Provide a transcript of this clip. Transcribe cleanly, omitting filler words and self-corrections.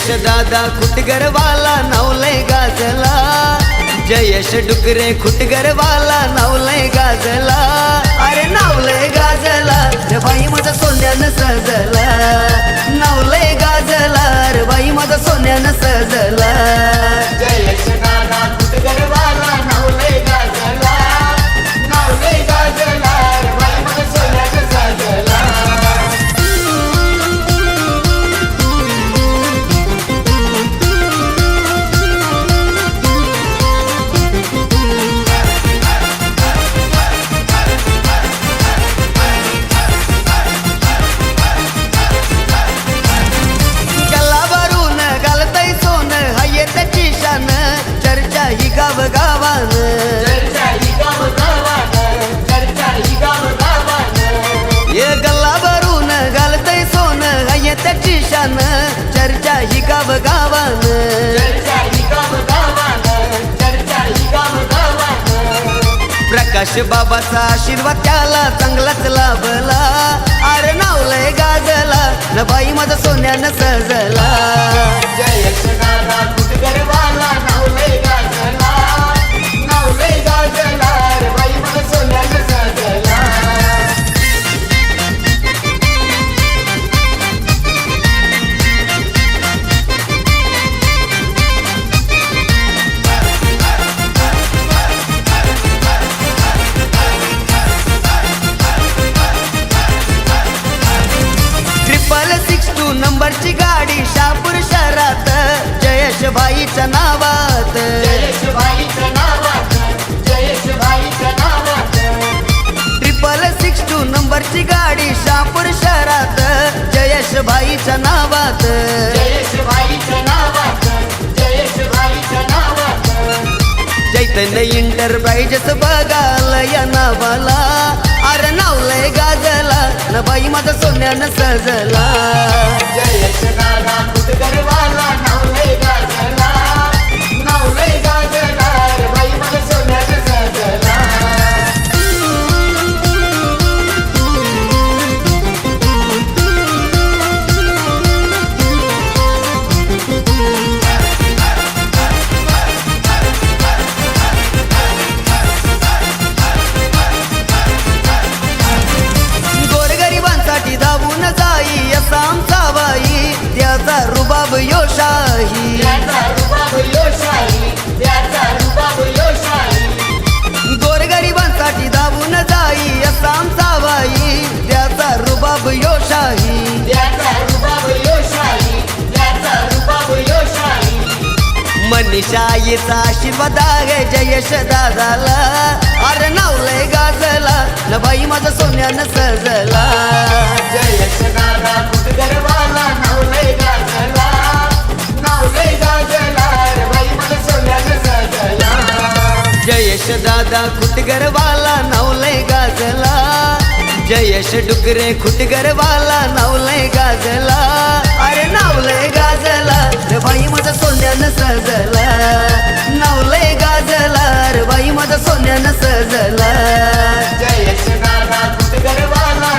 जयेश दादा खुटगरवाला नावलय गाजला, जयेश डुकरे खुटगरवाला नावलय गाजला, अरे नावलय गाजला रे बाई माझा सोन्यानं सजला, नावलय गाजला रे बाई माझा सोन्यानं सजला। जयेश दादा खुटगरवाला नावलय गाजला, नावलय गाजला रे बाई माझा सोन्यानं सजला। चर्चा ही गाव गावान, चर्चा ही गाव गावान, चर्चा ही गाव गावान। ये गल्ला भरून घालतय सोन हाय त्याची शान, चर्चा ही गाव गावान, चर्चा ही गाव गावान, चर्चा ही गाव गावान। प्रकाश बाबाचा आशीर्वाद त्याला चांगलाच लाभला, अरे नावलय गाजला न बाई माझा सोन्यानं सजला। जयेश दादा खुटगरवाला नावलय गाजला, नावलय गाजला रे बाई माझा सोन्यानं सजला। नंबरची गाडी शापूर शहरात, जयेश भाईच्या नावात, जयेश भाईच्या नावात, जयेश भाईच्या नावात। 662 नंबरची गाडी शापूर शहरात, जयेश भाईच्या नावात, जयेश भाईच्या नावात, जयेश भाईच्या नावात। चैतन्य इंटरप्राइजेस बघाल या नावाला, अरे नावलय गाजला न बाई माझा सोन्यानं सजला। जयेश दादा खुटगरवाला नावलय गाजला, नावलय गाजला रे बाई माझा सोन्यानं सजला। गोरगरिबांसाठी धावून जाई असा आमचा बाई, त्याचा रुबाब योशाही, त्याचा रुबाब योशाही, त्याचा रुबाब योशाही। गोरगरिबांसाठी धावून जाई असा आमचा बाई, त्याचा रुबाब योशाही, त्याचा रुबाब योशाही, त्याचा रुबाब योशाही। मनीषा आईचा आशीर्वाद आहे जयेश दादाला, अरे नावलय गाजला न बाई माझा सोन्यानं सजला। जयेश दादा खुटगरवाला नावलय गाजला, नावलय गाजला रे बाई माझा सोन्यानं सजला। जयेश दादा खुटगरवाला नावलय गाजला, जयेश डुकरे खुटगरवाला नावलय गाजला, अरे नावलय गाजला रे बाई माझा सोन्यानं सजला, नावलय गाजला रे बाई माझा सोन्यानं सजला। जयेश दादा खुटगरवाला